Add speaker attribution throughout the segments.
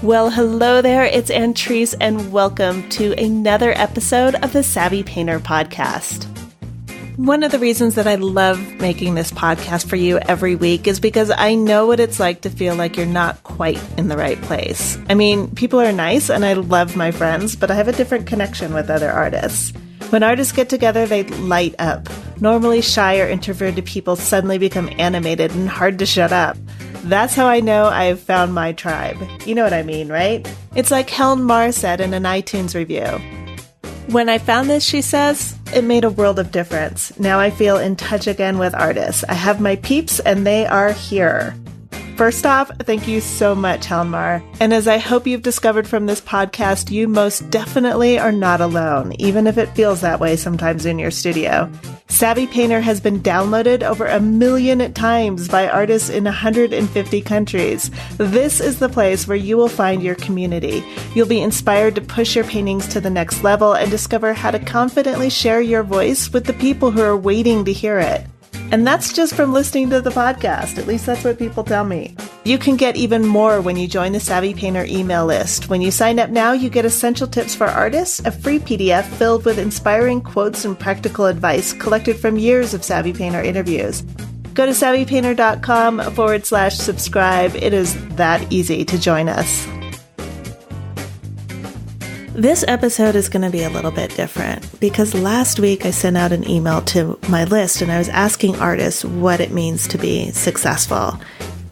Speaker 1: Well, hello there, it's Antrice, and welcome to another episode of the Savvy Painter podcast. One of the reasons that I love making this podcast for you every week is because I know what it's like to feel like you're not quite in the right place. I mean, people are nice and I love my friends, but I have a different connection with other artists. When artists get together, they light up. Normally shy or introverted people suddenly become animated and hard to shut up. That's how I know I've found my tribe. You know what I mean, right? It's like Helen Marr said in an iTunes review. When I found this, she says, it made a world of difference. Now I feel in touch again with artists. I have my peeps and they are here. First off, thank you so much, Helen Marr. And as I hope you've discovered from this podcast, you most definitely are not alone, even if it feels that way sometimes in your studio. Savvy Painter has been downloaded over 1 million times by artists in 150 countries. This is the place where you will find your community. You'll be inspired to push your paintings to the next level and discover how to confidently share your voice with the people who are waiting to hear it. And that's just from listening to the podcast. At least that's what people tell me. You can get even more when you join the Savvy Painter email list. When you sign up now, you get essential tips for artists, a free PDF filled with inspiring quotes and practical advice collected from years of Savvy Painter interviews. Go to savvypainter.com/subscribe. It is that easy to join us. This episode is going to be a little bit different because last week I sent out an email to my list and I was asking artists what it means to be successful.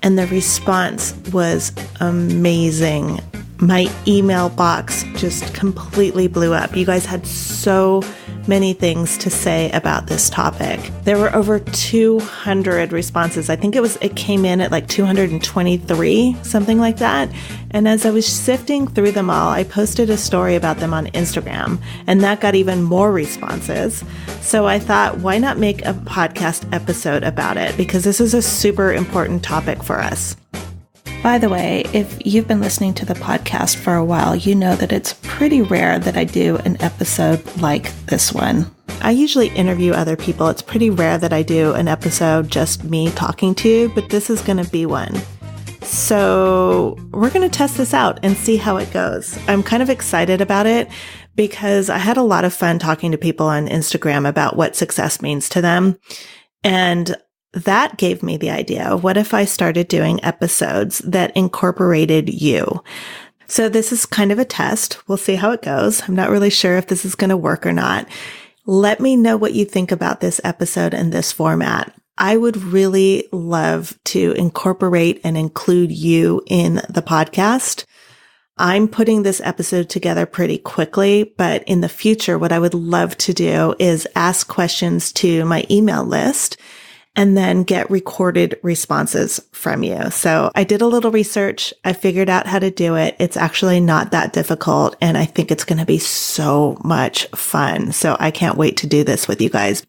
Speaker 1: And the response was amazing. My email box just completely blew up. You guys had so many things to say about this topic. There were over 200 responses. I think it came in at like 223, something like that. And as I was sifting through them all, I posted a story about them on Instagram, and that got even more responses. So I thought, why not make a podcast episode about it? Because this is a super important topic for us. By the way, if you've been listening to the podcast for a while, you know that it's pretty rare that I do an episode like this one. I usually interview other people. It's pretty rare that I do an episode just me talking to you, but this is going to be one. So we're going to test this out and see how it goes. I'm kind of excited about it because I had a lot of fun talking to people on Instagram about what success means to them. And that gave me the idea, what if I started doing episodes that incorporated you? So this is kind of a test. We'll see how it goes. I'm not really sure if this is going to work or not. Let me know what you think about this episode and this format. I would really love to incorporate and include you in the podcast. I'm putting this episode together pretty quickly, but in the future, what I would love to do is ask questions to my email list and then get recorded responses from you. So I did a little research. I figured out how to do it. It's actually not that difficult, and I think it's going to be so much fun. So I can't wait to do this with you guys.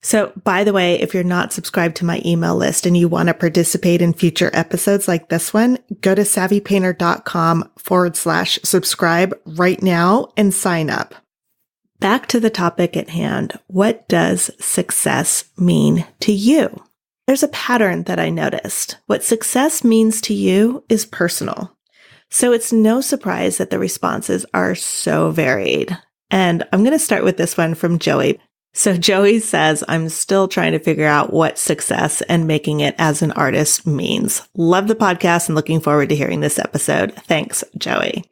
Speaker 1: So by the way, if you're not subscribed to my email list and you want to participate in future episodes like this one, go to savvypainter.com/subscribe right now and sign up. Back to the topic at hand. What does success mean to you? There's a pattern that I noticed. What success means to you is personal. So it's no surprise that the responses are so varied. And I'm going to start with this one from Joey. So Joey says, I'm still trying to figure out what success and making it as an artist means. Love the podcast and looking forward to hearing this episode. Thanks, Joey.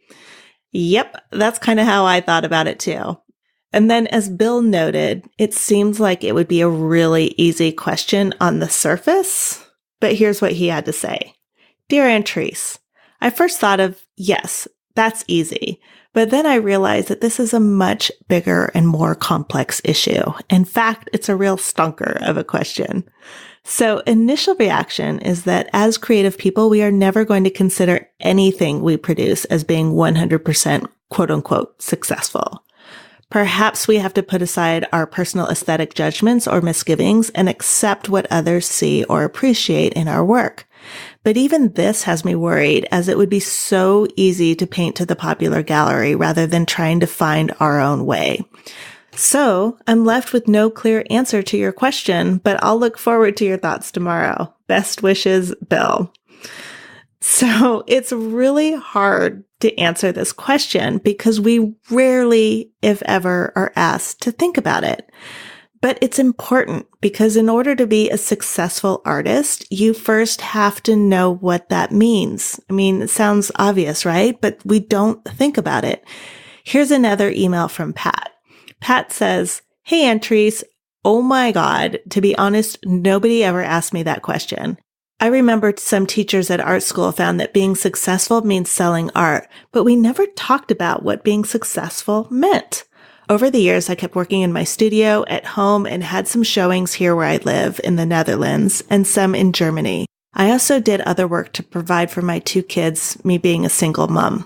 Speaker 1: Yep, that's kind of how I thought about it too. And then as Bill noted, it seems like it would be a really easy question on the surface, but here's what he had to say. Dear Antrice, I first thought of, yes, that's easy. But then I realized that this is a much bigger and more complex issue. In fact, it's a real stunker of a question. So initial reaction is that as creative people, we are never going to consider anything we produce as being 100% quote unquote successful. Perhaps we have to put aside our personal aesthetic judgments or misgivings and accept what others see or appreciate in our work. But even this has me worried, as it would be so easy to paint to the popular gallery rather than trying to find our own way. So I'm left with no clear answer to your question, but I'll look forward to your thoughts tomorrow. Best wishes, Bill. So it's really hard to answer this question because we rarely, if ever, are asked to think about it. But it's important because in order to be a successful artist, you first have to know what that means. I mean, it sounds obvious, right? But we don't think about it. Here's another email from Pat. Pat says, "Hey, Antrice. Oh my God. To be honest, nobody ever asked me that question. I remember some teachers at art school found that being successful means selling art, but we never talked about what being successful meant. Over the years, I kept working in my studio at home and had some showings here where I live in the Netherlands and some in Germany. I also did other work to provide for my 2 kids, me being a single mom.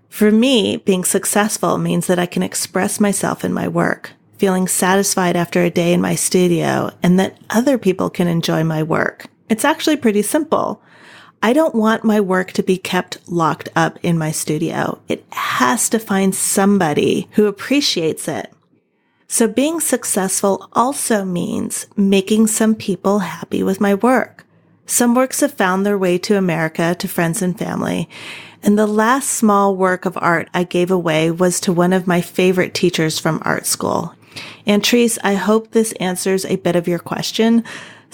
Speaker 1: For me, being successful means that I can express myself in my work, feeling satisfied after a day in my studio, and that other people can enjoy my work. It's actually pretty simple. I don't want my work to be kept locked up in my studio. It has to find somebody who appreciates it. So being successful also means making some people happy with my work. Some works have found their way to America to friends and family. And the last small work of art I gave away was to one of my favorite teachers from art school. Antrice, I hope this answers a bit of your question.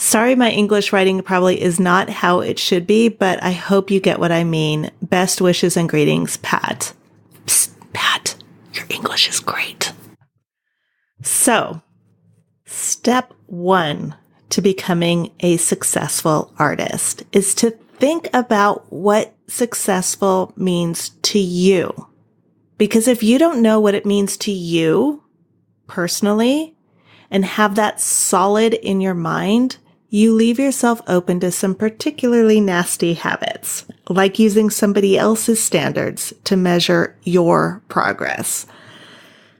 Speaker 1: Sorry, my English writing probably is not how it should be, but I hope you get what I mean. Best wishes and greetings, Pat." Psst, Pat, your English is great. So, step 1 to becoming a successful artist is to think about what successful means to you. Because if you don't know what it means to you personally and have that solid in your mind, you leave yourself open to some particularly nasty habits, like using somebody else's standards to measure your progress.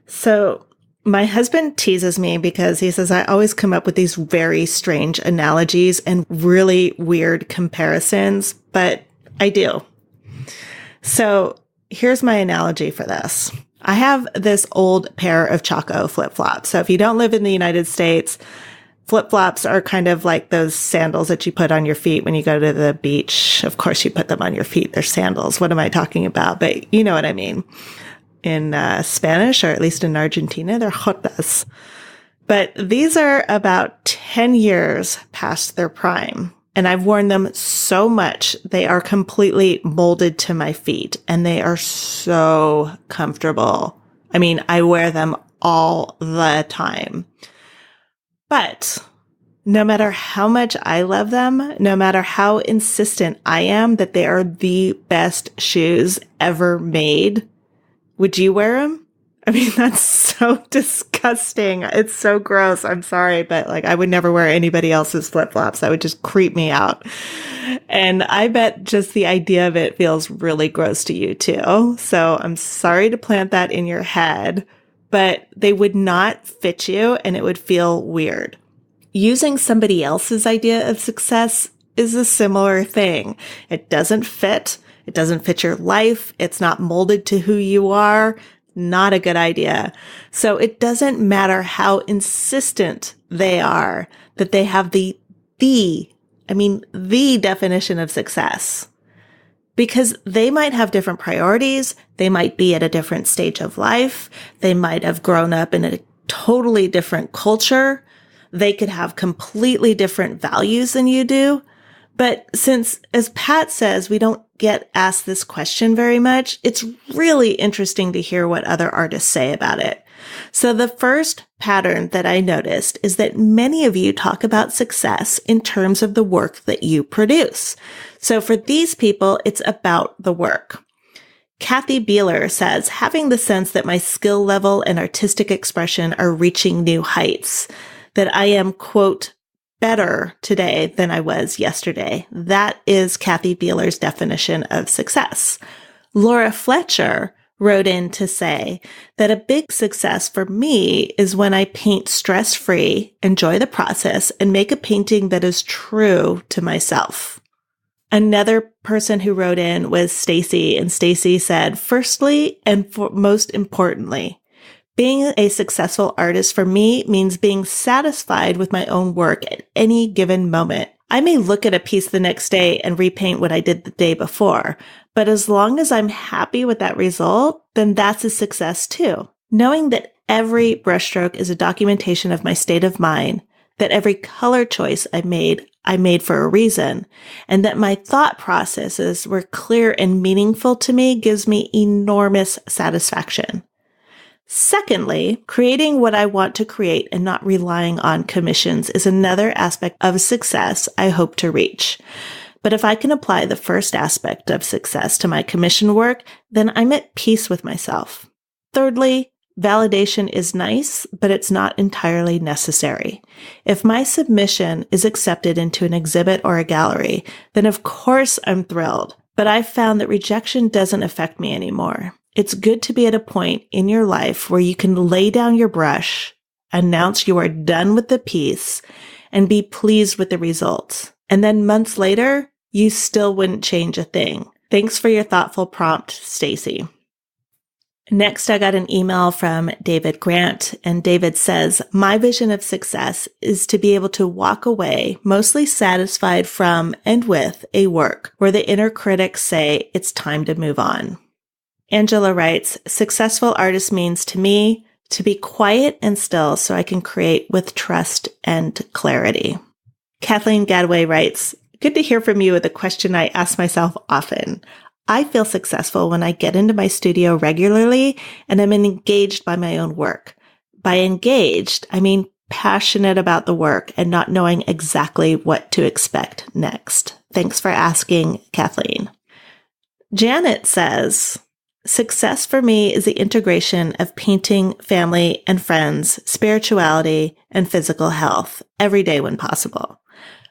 Speaker 1: So my husband teases me because he says I always come up with these very strange analogies and really weird comparisons, but I do. So here's my analogy for this. I have this old pair of Chaco flip-flops. So if you don't live in the United States, flip-flops are kind of like those sandals that you put on your feet when you go to the beach. Of course, you put them on your feet. They're sandals. What am I talking about? But you know what I mean. In Spanish, or at least in Argentina, they're jotas. But these are about 10 years past their prime. And I've worn them so much, they are completely molded to my feet. And they are so comfortable. I mean, I wear them all the time. But no matter how much I love them, no matter how insistent I am that they are the best shoes ever made, would you wear them? I mean, that's so disgusting. It's so gross. I'm sorry, but like I would never wear anybody else's flip-flops. That would just creep me out. And I bet just the idea of it feels really gross to you too. So I'm sorry to plant that in your head, but they would not fit you and it would feel weird. Using somebody else's idea of success is a similar thing. It doesn't fit. It doesn't fit your life. It's not molded to who you are. Not a good idea. So it doesn't matter how insistent they are that they have the definition of success. Because they might have different priorities. They might be at a different stage of life. They might have grown up in a totally different culture. They could have completely different values than you do. But since, as Pat says, we don't get asked this question very much, it's really interesting to hear what other artists say about it. So the first pattern that I noticed is that many of you talk about success in terms of the work that you produce. So for these people, it's about the work. Kathy Beeler says, having the sense that my skill level and artistic expression are reaching new heights, that I am, quote, better today than I was yesterday. That is Kathy Beeler's definition of success. Laura Fletcher wrote in to say that a big success for me is when I paint stress-free, enjoy the process, and make a painting that is true to myself. Another person who wrote in was Stacy, and Stacy said, firstly, and most importantly, being a successful artist for me means being satisfied with my own work at any given moment. I may look at a piece the next day and repaint what I did the day before, but as long as I'm happy with that result, then that's a success too. Knowing that every brushstroke is a documentation of my state of mind, that every color choice I made for a reason, and that my thought processes were clear and meaningful to me gives me enormous satisfaction. Secondly, creating what I want to create and not relying on commissions is another aspect of success I hope to reach. But if I can apply the first aspect of success to my commission work, then I'm at peace with myself. Thirdly, validation is nice, but it's not entirely necessary. If my submission is accepted into an exhibit or a gallery, then of course I'm thrilled. But I've found that rejection doesn't affect me anymore. It's good to be at a point in your life where you can lay down your brush, announce you are done with the piece, and be pleased with the results. And then months later, you still wouldn't change a thing. Thanks for your thoughtful prompt, Stacy. Next, I got an email from David Grant, and David says, my vision of success is to be able to walk away mostly satisfied from and with a work where the inner critics say it's time to move on. Angela writes, successful artist means to me to be quiet and still so I can create with trust and clarity. Kathleen Gadway writes, good to hear from you with a question I ask myself often. I feel successful when I get into my studio regularly and am engaged by my own work. By engaged, I mean passionate about the work and not knowing exactly what to expect next. Thanks for asking, Kathleen. Janet says, success for me is the integration of painting, family and friends, spirituality, and physical health every day when possible.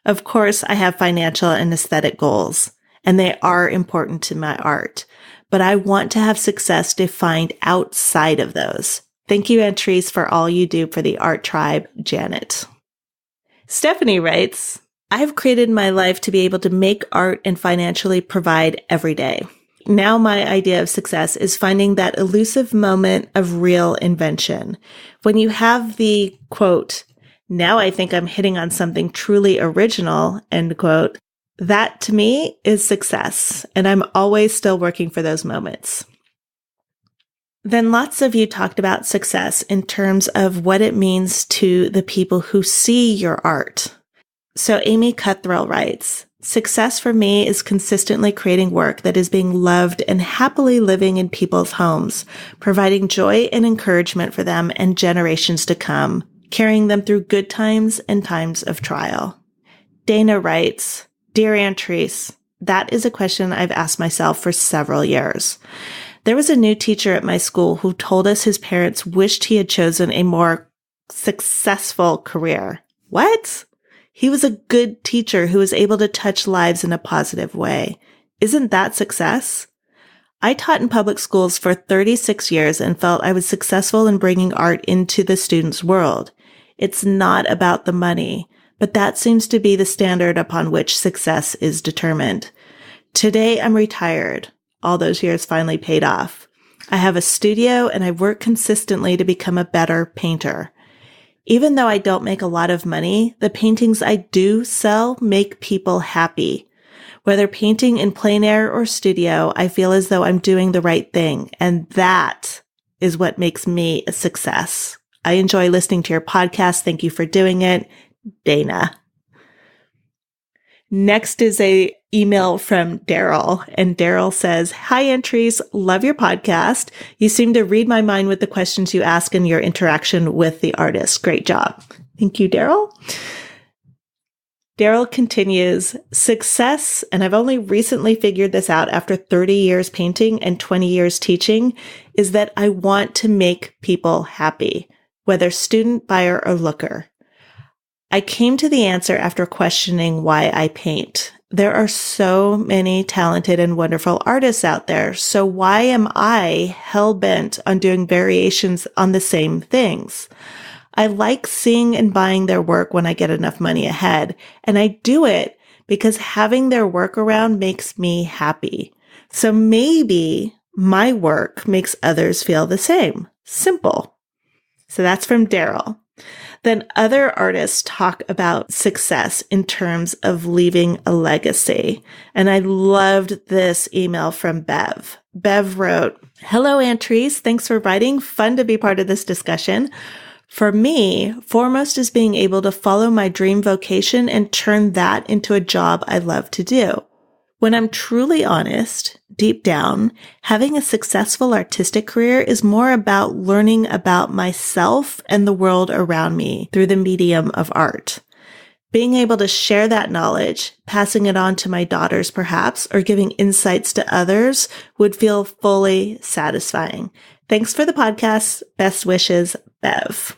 Speaker 1: Of course, I have financial and aesthetic goals, and they are important to my art, but I want to have success defined outside of those. Thank you, Antrice, for all you do for the art tribe, Janet. Stephanie writes, I have created my life to be able to make art and financially provide every day. Now my idea of success is finding that elusive moment of real invention. When you have the, quote, now I think I'm hitting on something truly original, end quote, that to me is success, and I'm always still working for those moments. Then lots of you talked about success in terms of what it means to the people who see your art. So Amy Cuthrell writes, success for me is consistently creating work that is being loved and happily living in people's homes, providing joy and encouragement for them and generations to come, carrying them through good times and times of trial. Dana writes, Dear Antrice, that is a question I've asked myself for several years. There was a new teacher at my school who told us his parents wished he had chosen a more successful career. What? He was a good teacher who was able to touch lives in a positive way. Isn't that success? I taught in public schools for 36 years and felt I was successful in bringing art into the students' world. It's not about the money, but that seems to be the standard upon which success is determined. Today, I'm retired. All those years finally paid off. I have a studio and I work consistently to become a better painter. Even though I don't make a lot of money, the paintings I do sell make people happy. Whether painting in plein air or studio, I feel as though I'm doing the right thing, and that is what makes me a success. I enjoy listening to your podcast. Thank you for doing it. Dana. Next is a email from Daryl, and Daryl says, Hi, Antrice. Love your podcast. You seem to read my mind with the questions you ask and your interaction with the artist. Great job. Thank you, Daryl. Daryl continues, success, and I've only recently figured this out after 30 years painting and 20 years teaching, is that I want to make people happy, whether student, buyer, or looker. I came to the answer after questioning why I paint. There are so many talented and wonderful artists out there, so why am I hell-bent on doing variations on the same things? I like seeing and buying their work when I get enough money ahead, and I do it because having their work around makes me happy. So maybe my work makes others feel the same. Simple. So that's from Daryl. Then other artists talk about success in terms of leaving a legacy. And I loved this email from Bev. Bev wrote, "Hello, Antrese. Thanks for writing. Fun to be part of this discussion. For me, foremost is being able to follow my dream vocation and turn that into a job I love to do. When I'm truly honest, deep down, having a successful artistic career is more about learning about myself and the world around me through the medium of art. Being able to share that knowledge, passing it on to my daughters perhaps, or giving insights to others would feel fully satisfying. Thanks for the podcast. Best wishes, Bev."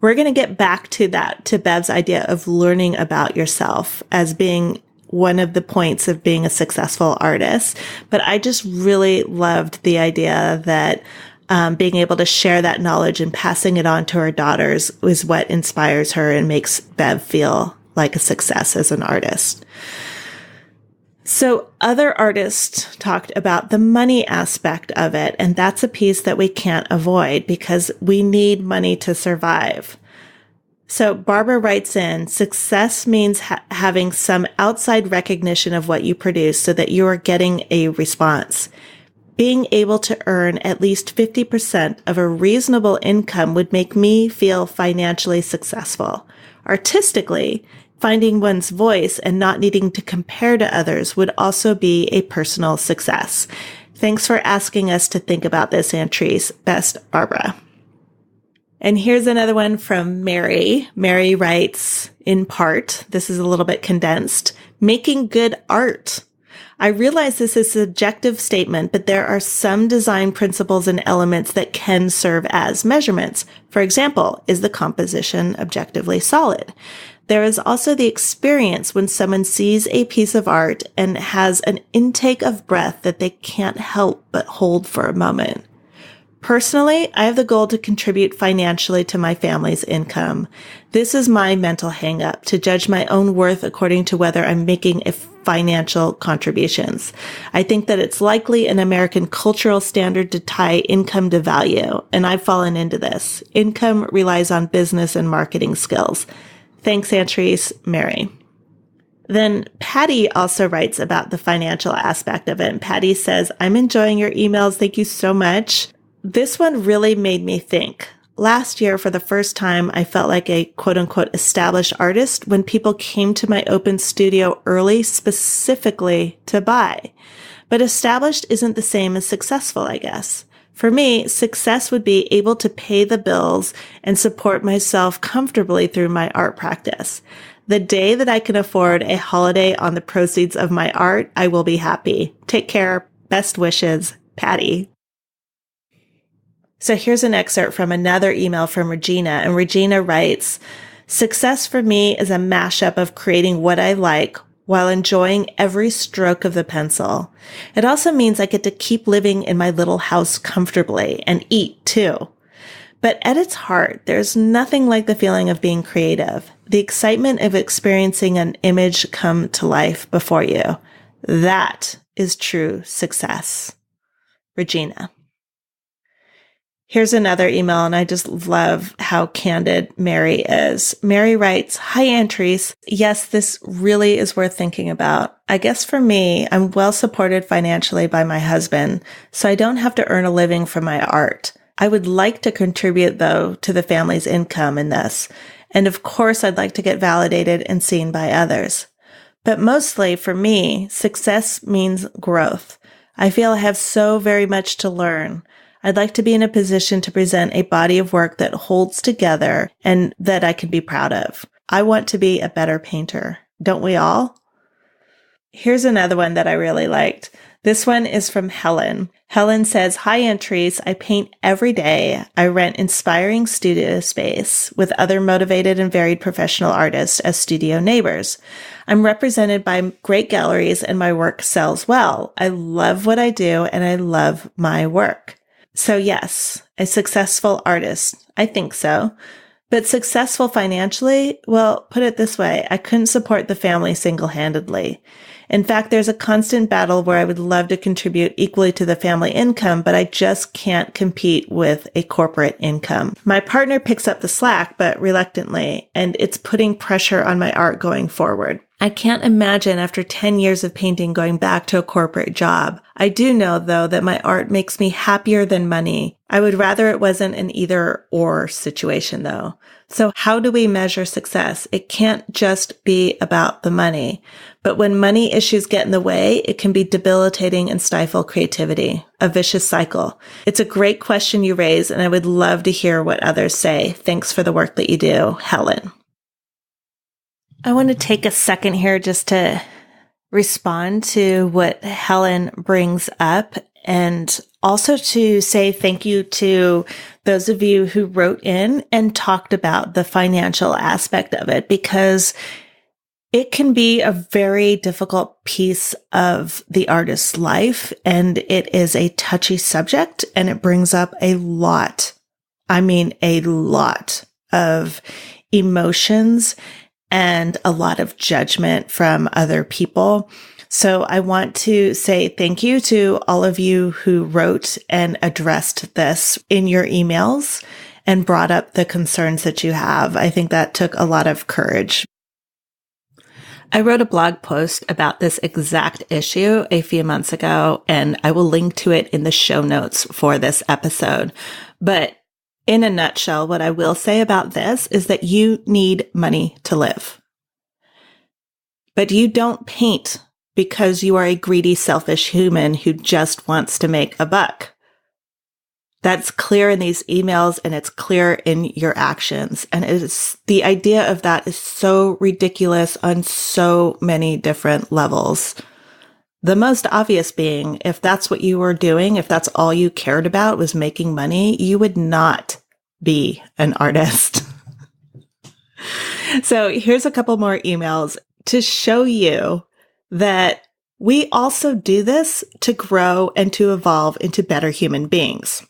Speaker 1: We're going to get back to that, to Bev's idea of learning about yourself as being one of the points of being a successful artist. But I just really loved the idea that being able to share that knowledge and passing it on to her daughters is what inspires her and makes Bev feel like a success as an artist. So other artists talked about the money aspect of it, and that's a piece that we can't avoid because we need money to survive. So Barbara writes in, "Success means having some outside recognition of what you produce so that you are getting a response. Being able to earn at least 50% of a reasonable income would make me feel financially successful. Artistically, finding one's voice and not needing to compare to others would also be a personal success. Thanks for asking us to think about this, Antrese. Best, Barbara." And here's another one from Mary. Mary writes, in part, this is a little bit condensed, "Making good art. I realize this is a subjective statement, but there are some design principles and elements that can serve as measurements. For example, is the composition objectively solid? There is also the experience when someone sees a piece of art and has an intake of breath that they can't help but hold for a moment. Personally, I have the goal to contribute financially to my family's income. This is my mental hang-up, to judge my own worth according to whether I'm making a financial contributions. I think that it's likely an American cultural standard to tie income to value, and I've fallen into this. Income relies on business and marketing skills. Thanks, Antrese, Mary." Then Patty also writes about the financial aspect of it. And Patty says, "I'm enjoying your emails. Thank you so much. This one really made me think. Last year, for the first time, I felt like a quote-unquote established artist when people came to my open studio early specifically to buy. But established isn't the same as successful, I guess. For me, success would be able to pay the bills and support myself comfortably through my art practice. The day that I can afford a holiday on the proceeds of my art, I will be happy. Take care. Best wishes, Patty." So here's an excerpt from another email from Regina, and Regina writes, "Success for me is a mashup of creating what I like while enjoying every stroke of the pencil. It also means I get to keep living in my little house comfortably and eat too. But at its heart, there's nothing like the feeling of being creative, the excitement of experiencing an image come to life before you. That is true success." Regina. Here's another email, and I just love how candid Mary is. Mary writes, "Hi, Antrese. Yes, this really is worth thinking about. I guess for me, I'm well supported financially by my husband, so I don't have to earn a living from my art. I would like to contribute, though, to the family's income in this. And of course, I'd like to get validated and seen by others. But mostly, for me, success means growth. I feel I have so very much to learn. I'd like to be in a position to present a body of work that holds together and that I can be proud of. I want to be a better painter. Don't we all?" Here's another one that I really liked. This one is from Helen. Helen says, "Hi, Antrese. I paint every day. I rent inspiring studio space with other motivated and varied professional artists as studio neighbors. I'm represented by great galleries and my work sells well. I love what I do and I love my work." So yes, a successful artist. I think so. But successful financially? Well, put it this way. I couldn't support the family single-handedly. In fact, there's a constant battle where I would love to contribute equally to the family income, but I just can't compete with a corporate income. My partner picks up the slack, but reluctantly, and it's putting pressure on my art going forward. I can't imagine after 10 years of painting going back to a corporate job. I do know, though, that my art makes me happier than money. I would rather it wasn't an either or situation, though. So how do we measure success? It can't just be about the money. But when money issues get in the way, it can be debilitating and stifle creativity, a vicious cycle. It's a great question you raise, and I would love to hear what others say. Thanks for the work that you do, Helen. I want to take a second here just to respond to what Helen brings up, and also to say thank you to those of you who wrote in and talked about the financial aspect of it, because it can be a very difficult piece of the artist's life, and it is a touchy subject, and it brings up a lot of emotions and a lot of judgment from other people. So I want to say thank you to all of you who wrote and addressed this in your emails and brought up the concerns that you have. I think that took a lot of courage. I wrote a blog post about this exact issue a few months ago, and I will link to it in the show notes for this episode. But in a nutshell, what I will say about this is that you need money to live. But you don't paint because you are a greedy, selfish human who just wants to make a buck. That's clear in these emails, and it's clear in your actions. And the idea of that is so ridiculous on so many different levels. The most obvious being, if that's what you were doing, if that's all you cared about was making money, you would not be an artist. So here's a couple more emails to show you that we also do this to grow and to evolve into better human beings.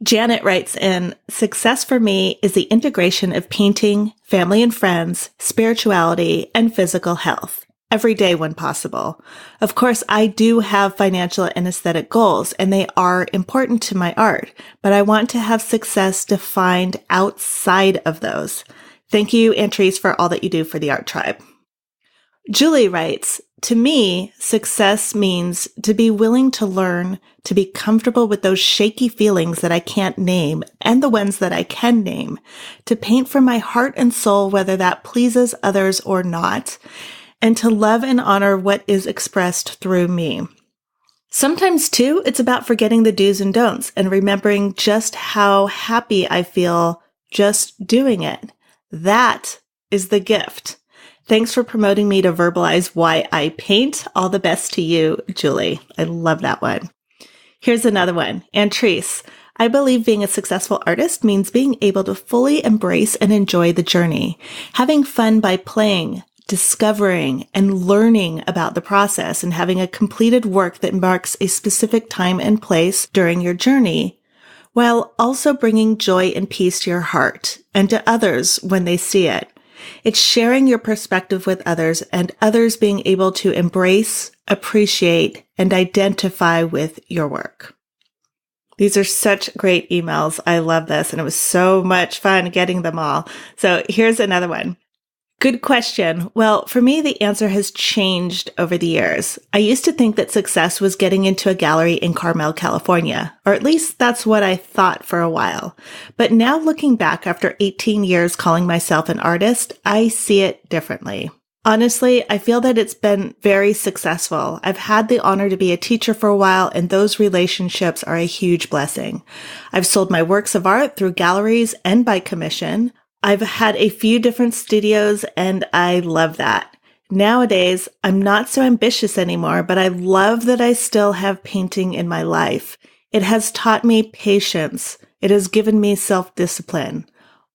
Speaker 1: Janet writes in, success for me is the integration of painting, family and friends, spirituality, and physical health. Every day when possible. Of course, I do have financial and aesthetic goals, and they are important to my art, but I want to have success defined outside of those. Thank you, Antrice, for all that you do for the Art Tribe. Julie writes, to me, success means to be willing to learn, to be comfortable with those shaky feelings that I can't name and the ones that I can name, to paint from my heart and soul, whether that pleases others or not, and to love and honor what is expressed through me. Sometimes, too, it's about forgetting the do's and don'ts and remembering just how happy I feel just doing it. That is the gift. Thanks for promoting me to verbalize why I paint. All the best to you, Julie. I love that one. Here's another one. Antrice, I believe being a successful artist means being able to fully embrace and enjoy the journey, having fun by playing, discovering and learning about the process, and having a completed work that marks a specific time and place during your journey, while also bringing joy and peace to your heart and to others when they see it. It's sharing your perspective with others and others being able to embrace, appreciate, and identify with your work. These are such great emails. I love this, and it was so much fun getting them all. So here's another one. Good question. Well, for me, the answer has changed over the years. I used to think that success was getting into a gallery in Carmel, California, or at least that's what I thought for a while. But now looking back after 18 years calling myself an artist, I see it differently. Honestly, I feel that it's been very successful. I've had the honor to be a teacher for a while, and those relationships are a huge blessing. I've sold my works of art through galleries and by commission. I've had a few different studios, and I love that. Nowadays, I'm not so ambitious anymore, but I love that I still have painting in my life. It has taught me patience. It has given me self-discipline.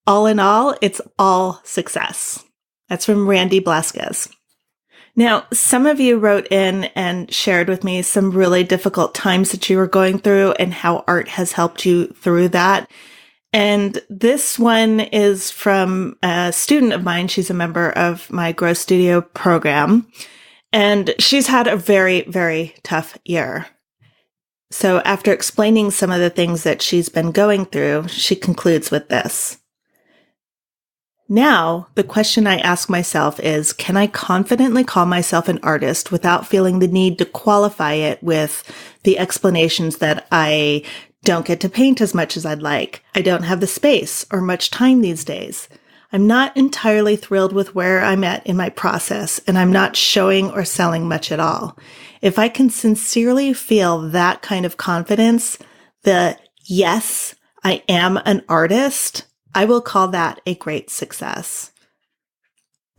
Speaker 1: All in all, it's all success. That's from Randy Blasquez. Now, some of you wrote in and shared with me some really difficult times that you were going through and how art has helped you through that. And this one is from a student of mine. She's a member of my Grow Studio program. And she's had a very, very tough year. So after explaining some of the things that she's been going through, she concludes with this. Now, the question I ask myself is, can I confidently call myself an artist without feeling the need to qualify it with the explanations that I don't get to paint as much as I'd like? I don't have the space or much time these days. I'm not entirely thrilled with where I'm at in my process, and I'm not showing or selling much at all. If I can sincerely feel that kind of confidence, the yes, I am an artist, I will call that a great success.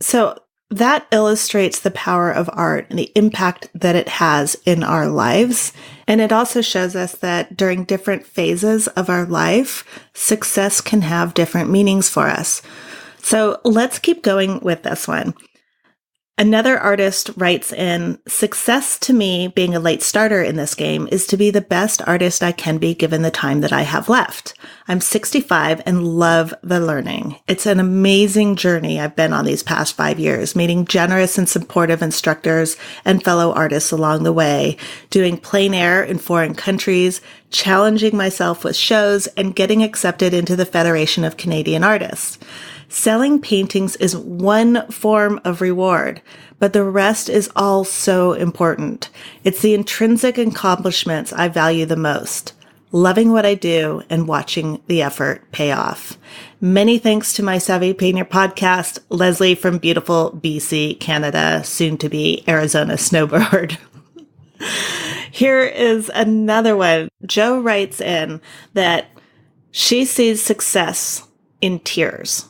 Speaker 1: So that illustrates the power of art and the impact that it has in our lives. And it also shows us that during different phases of our life, success can have different meanings for us. So let's keep going with this one. Another artist writes in, success to me, being a late starter in this game, is to be the best artist I can be given the time that I have left. I'm 65 and love the learning. It's an amazing journey I've been on these past 5 years, meeting generous and supportive instructors and fellow artists along the way, doing plein air in foreign countries, challenging myself with shows, and getting accepted into the Federation of Canadian Artists. Selling paintings is one form of reward, but the rest is all so important. It's the intrinsic accomplishments I value the most. Loving what I do and watching the effort pay off. Many thanks to my Savvy Painter podcast, Leslie from beautiful BC, Canada, soon to be Arizona snowbird. Here is another one. Jo writes in that she sees success in tears.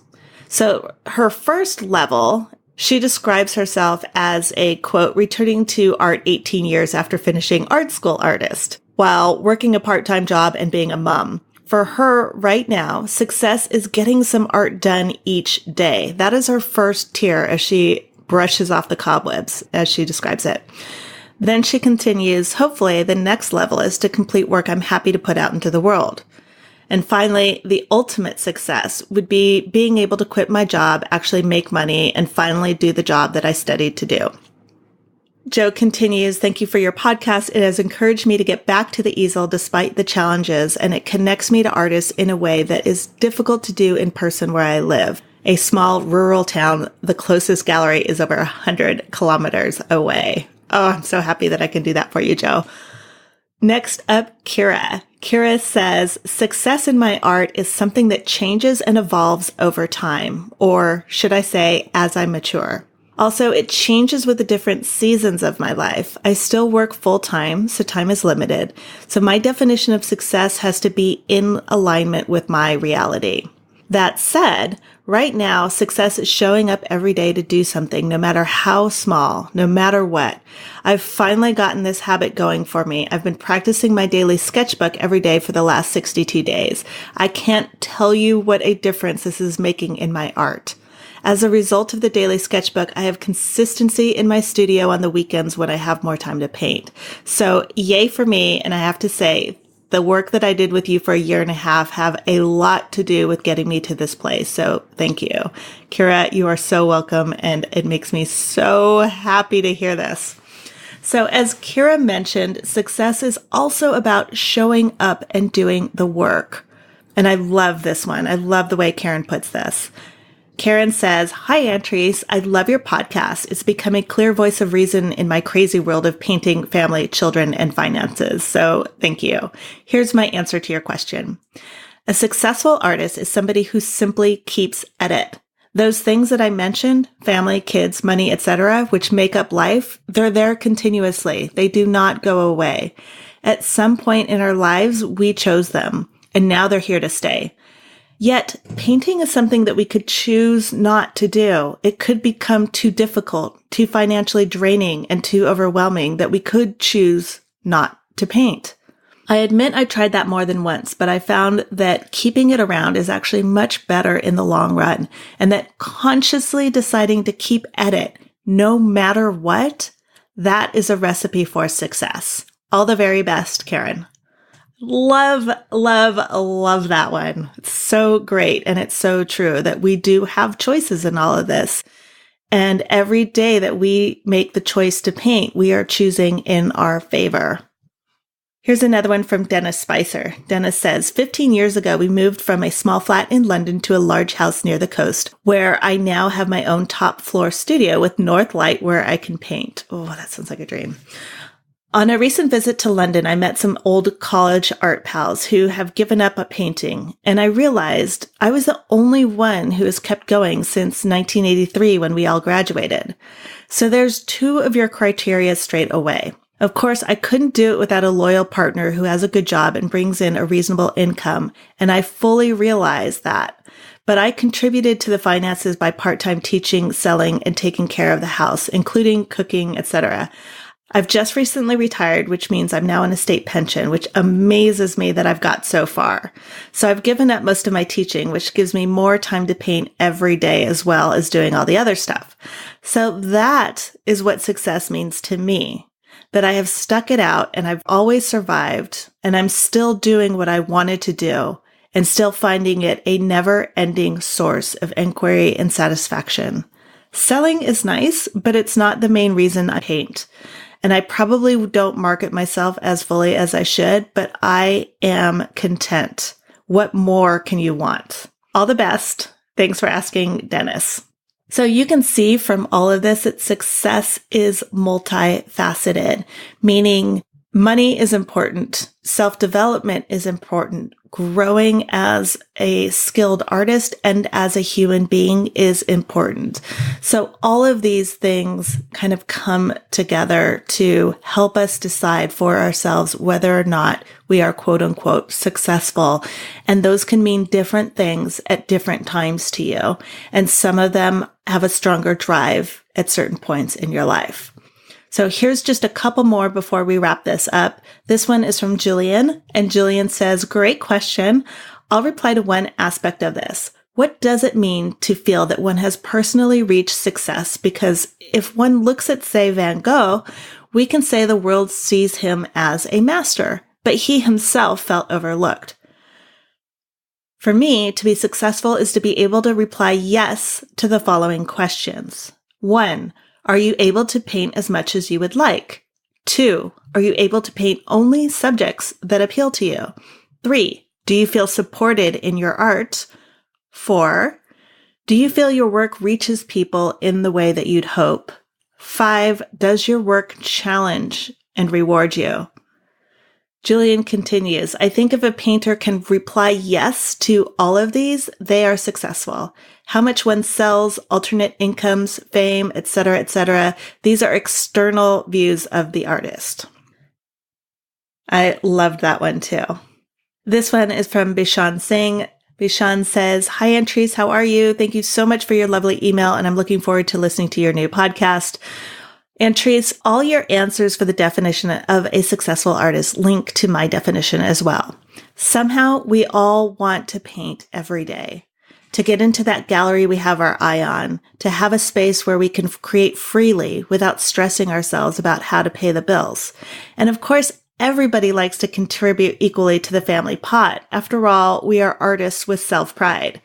Speaker 1: So her first level, she describes herself as a, quote, returning to art 18 years after finishing art school artist, while working a part-time job and being a mom. For her right now, success is getting some art done each day. That is her first tier as she brushes off the cobwebs, as she describes it. Then she continues, hopefully the next level is to complete work I'm happy to put out into the world. And finally, the ultimate success would be being able to quit my job, actually make money, and finally do the job that I studied to do. Jo continues, thank you for your podcast. It has encouraged me to get back to the easel despite the challenges, and it connects me to artists in a way that is difficult to do in person where I live. A small rural town, the closest gallery is over 100 kilometers away. Oh, I'm so happy that I can do that for you, Jo. Next up, Kira. Kira says, success in my art is something that changes and evolves over time, or should I say, as I mature. Also, it changes with the different seasons of my life. I still work full-time, so time is limited. So my definition of success has to be in alignment with my reality. That said, right now, success is showing up every day to do something, no matter how small, no matter what. I've finally gotten this habit going for me. I've been practicing my daily sketchbook every day for the last 62 days. I can't tell you what a difference this is making in my art. As a result of the daily sketchbook, I have consistency in my studio on the weekends when I have more time to paint. So yay for me, and I have to say, the work that I did with you for a year and a half have a lot to do with getting me to this place. So thank you. Kira, you are so welcome, and it makes me so happy to hear this. So as Kira mentioned, success is also about showing up and doing the work. And I love this one. I love the way Karen puts this. Karen says, hi, Antrese. I love your podcast. It's become a clear voice of reason in my crazy world of painting, family, children, and finances. So thank you. Here's my answer to your question. A successful artist is somebody who simply keeps at it. Those things that I mentioned, family, kids, money, etc., which make up life, they're there continuously. They do not go away. At some point in our lives, we chose them, and now they're here to stay. Yet, painting is something that we could choose not to do. It could become too difficult, too financially draining, and too overwhelming that we could choose not to paint. I admit I tried that more than once, but I found that keeping it around is actually much better in the long run, and that consciously deciding to keep at it, no matter what, that is a recipe for success. All the very best, Karen. Love, love, love that one. It's so great. And it's so true that we do have choices in all of this. And every day that we make the choice to paint, we are choosing in our favor. Here's another one from Dennis Spicer. Dennis says, 15 years ago, we moved from a small flat in London to a large house near the coast, where I now have my own top floor studio with north light where I can paint. Oh, that sounds like a dream. On a recent visit to London, I met some old college art pals who have given up painting, and I realized I was the only one who has kept going since 1983 when we all graduated. So there's two of your criteria straight away. Of course, I couldn't do it without a loyal partner who has a good job and brings in a reasonable income, and I fully realize that. But I contributed to the finances by part-time teaching, selling, and taking care of the house, including cooking, etc. I've just recently retired, which means I'm now on a state pension, which amazes me that I've got so far. So I've given up most of my teaching, which gives me more time to paint every day as well as doing all the other stuff. So that is what success means to me, that I have stuck it out and I've always survived and I'm still doing what I wanted to do and still finding it a never-ending source of inquiry and satisfaction. Selling is nice, but it's not the main reason I paint. And I probably don't market myself as fully as I should, but I am content. What more can you want? All the best. Thanks for asking, Dennis. So you can see from all of this that success is multifaceted, meaning money is important, self-development is important, growing as a skilled artist and as a human being is important. So all of these things kind of come together to help us decide for ourselves whether or not we are quote unquote successful. And those can mean different things at different times to you. And some of them have a stronger drive at certain points in your life. So here's just a couple more before we wrap this up. This one is from Julian, and Julian says, great question. I'll reply to one aspect of this. What does it mean to feel that one has personally reached success? Because if one looks at, say, Van Gogh, we can say the world sees him as a master, but he himself felt overlooked. For me, to be successful is to be able to reply yes to the following questions. 1, are you able to paint as much as you would like? 2, are you able to paint only subjects that appeal to you? 3, do you feel supported in your art? 4, do you feel your work reaches people in the way that you'd hope? 5, does your work challenge and reward you? Julian continues, I think if a painter can reply yes to all of these, they are successful. How much one sells, alternate incomes, fame, etc., these are external views of the artist. I loved that one too. This one is from Bishan Singh. Bishan says, hi, Antrese, how are you? Thank you so much for your lovely email, and I'm looking forward to listening to your new podcast. Antrese, all your answers for the definition of a successful artist link to my definition as well. Somehow we all want to paint every day, to get into that gallery we have our eye on, to have a space where we can create freely without stressing ourselves about how to pay the bills. And of course, everybody likes to contribute equally to the family pot. After all, we are artists with self-pride.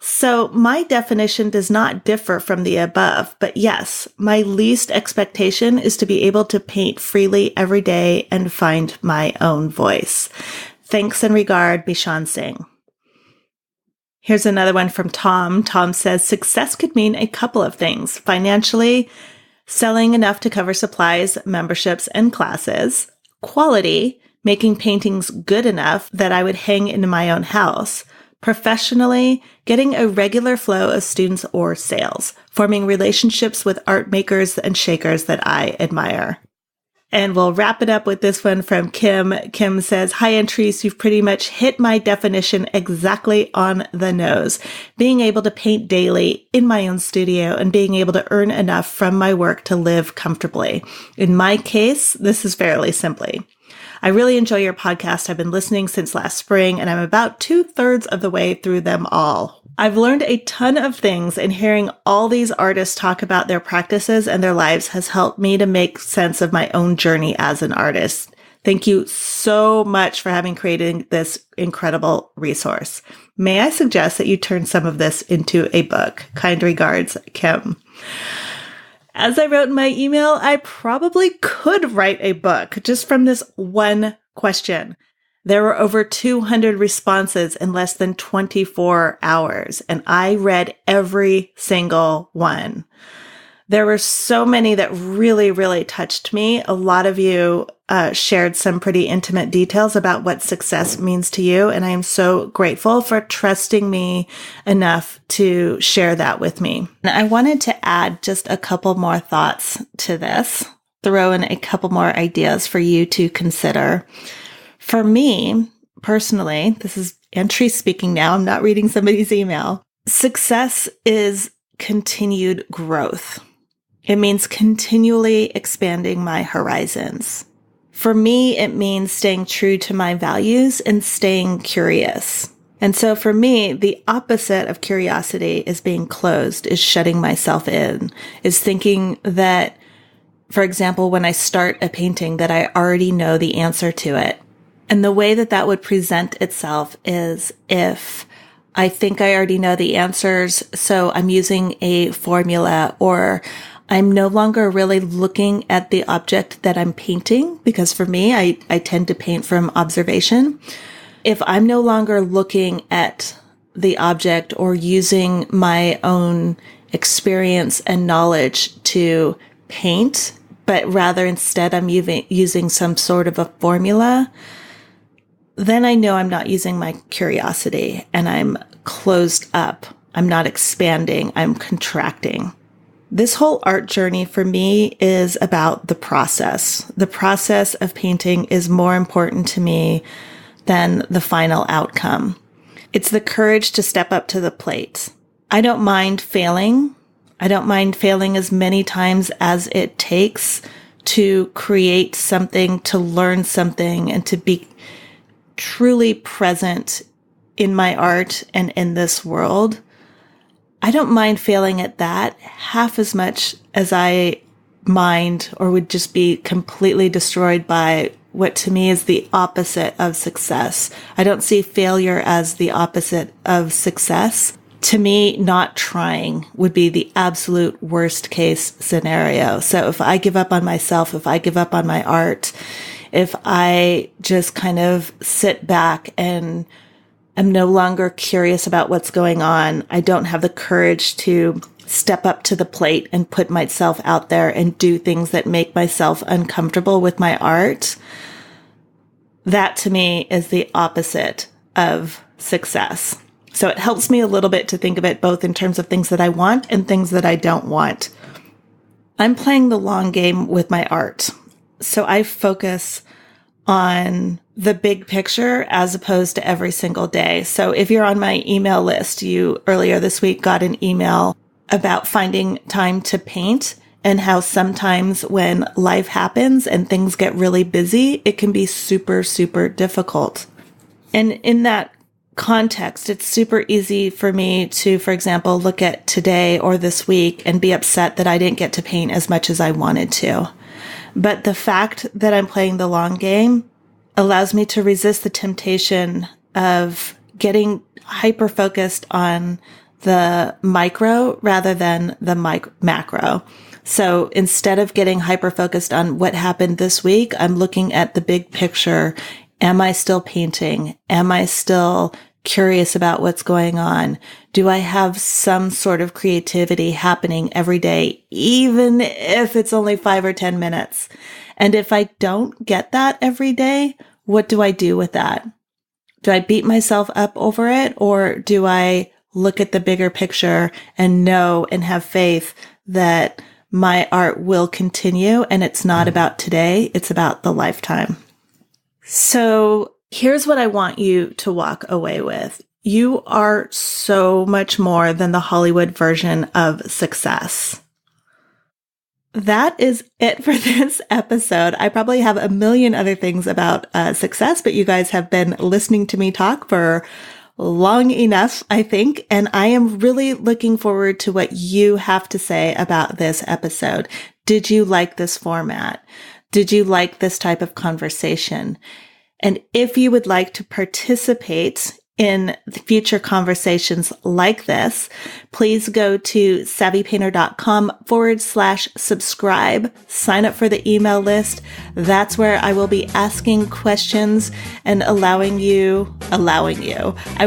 Speaker 1: So my definition does not differ from the above, but yes, my least expectation is to be able to paint freely every day and find my own voice. Thanks and regard, Bishan Singh. Here's another one from Tom. Tom says, success could mean a couple of things. Financially, selling enough to cover supplies, memberships, and classes. Quality, making paintings good enough that I would hang in my own house. Professionally, getting a regular flow of students or sales, forming relationships with art makers and shakers that I admire. And we'll wrap it up with this one from Kim. Kim says, hi, Antrese, you've pretty much hit my definition exactly on the nose. Being able to paint daily in my own studio and being able to earn enough from my work to live comfortably. In my case, this is fairly simply. I really enjoy your podcast. I've been listening since last spring, and I'm about 2/3 of the way through them all. I've learned a ton of things, and hearing all these artists talk about their practices and their lives has helped me to make sense of my own journey as an artist. Thank you so much for having created this incredible resource. May I suggest that you turn some of this into a book? Kind regards, Kim. As I wrote in my email, I probably could write a book just from this one question. There were over 200 responses in less than 24 hours, and I read every single one. There were so many that really, really touched me. A lot of you shared some pretty intimate details about what success means to you, and I am so grateful for trusting me enough to share that with me. And I wanted to add just a couple more thoughts to this, throw in a couple more ideas for you to consider. For me, personally, this is Antri speaking now, I'm not reading somebody's email. Success is continued growth. It means continually expanding my horizons. For me, it means staying true to my values and staying curious. And so for me, the opposite of curiosity is being closed, is shutting myself in, is thinking that, for example, when I start a painting, that I already know the answer to it. And the way that that would present itself is if I think I already know the answers, so I'm using a formula, or I'm no longer really looking at the object that I'm painting, because for me, I tend to paint from observation. If I'm no longer looking at the object or using my own experience and knowledge to paint, but rather instead I'm using some sort of a formula, then I know I'm not using my curiosity and I'm closed up. I'm not expanding. I'm contracting. This whole art journey for me is about the process. The process of painting is more important to me than the final outcome. It's the courage to step up to the plate. I don't mind failing. I don't mind failing as many times as it takes to create something, to learn something, and to be truly present in my art and in this world. I don't mind failing at that half as much as I mind or would just be completely destroyed by what to me is the opposite of success. I don't see failure as the opposite of success. To me, not trying would be the absolute worst case scenario. So if I give up on myself, if I give up on my art, if I just kind of sit back and I'm no longer curious about what's going on, I don't have the courage to step up to the plate and put myself out there and do things that make myself uncomfortable with my art, that to me is the opposite of success. So it helps me a little bit to think of it both in terms of things that I want and things that I don't want. I'm playing the long game with my art. So I focus on the big picture as opposed to every single day. So if you're on my email list, you earlier this week got an email about finding time to paint and how sometimes when life happens and things get really busy, it can be super, super difficult. And in that context, it's super easy for me to, for example, look at today or this week and be upset that I didn't get to paint as much as I wanted to. But the fact that I'm playing the long game allows me to resist the temptation of getting hyper-focused on the micro rather than the macro. So instead of getting hyper-focused on what happened this week, I'm looking at the big picture. Am I still painting? Am I still curious about what's going on? Do I have some sort of creativity happening every day, even if it's only 5 or 10 minutes? And if I don't get that every day, what do I do with that? Do I beat myself up over it, or do I look at the bigger picture and know and have faith that my art will continue and it's not about today, it's about the lifetime? So here's what I want you to walk away with. You are so much more than the Hollywood version of success. That is it for this episode. I probably have a million other things about success, but you guys have been listening to me talk for long enough, I think, and I am really looking forward to what you have to say about this episode. Did you like this format? Did you like this type of conversation? And if you would like to participate in future conversations like this, please go to savvypainter.com/subscribe. Sign up for the email list. That's where I will be asking questions and allowing you. I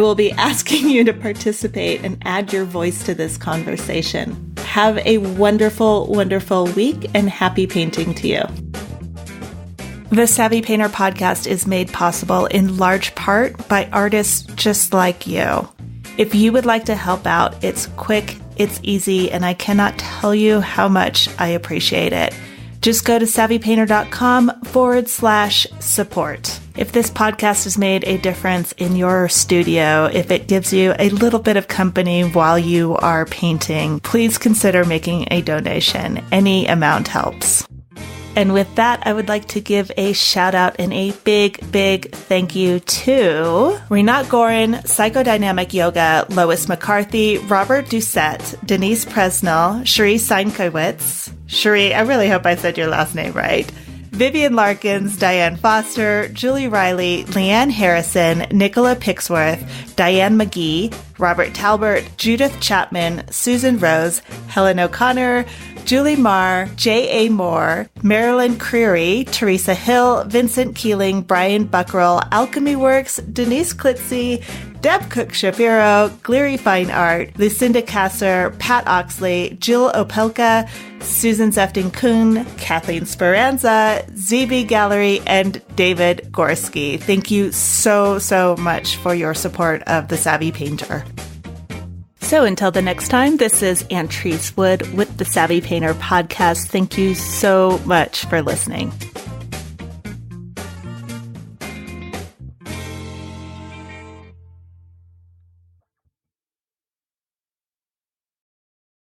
Speaker 1: will be asking you to participate and add your voice to this conversation. Have a wonderful, wonderful week, and happy painting to you. The Savvy Painter podcast is made possible in large part by artists just like you. If you would like to help out, it's quick, it's easy, and I cannot tell you how much I appreciate it. Just go to savvypainter.com/support. If this podcast has made a difference in your studio, if it gives you a little bit of company while you are painting, please consider making a donation. Any amount helps. And with that, I would like to give a shout out and a big, big thank you to Rinat Gorin, Psychodynamic Yoga, Lois McCarthy, Robert Doucette, Denise Presnell, Cherie Seinkowitz. Cherie, I really hope I said your last name right. Vivian Larkins, Diane Foster, Julie Riley, Leanne Harrison, Nicola Pixworth, Diane McGee, Robert Talbert, Judith Chapman, Susan Rose, Helen O'Connor, Julie Marr, J.A. Moore, Marilyn Creary, Teresa Hill, Vincent Keeling, Brian Buckroll, Alchemy Works, Denise Klitzy, Deb Cook-Shapiro, Gleary Fine Art, Lucinda Kasser, Pat Oxley, Jill Opelka, Susan Zefting-Kuhn, Kathleen Speranza, ZB Gallery, and David Gorski. Thank you so, so much for your support of The Savvy Painter. So until the next time, this is Ann Treeswood with the Savvy Painter podcast. Thank you so much for listening.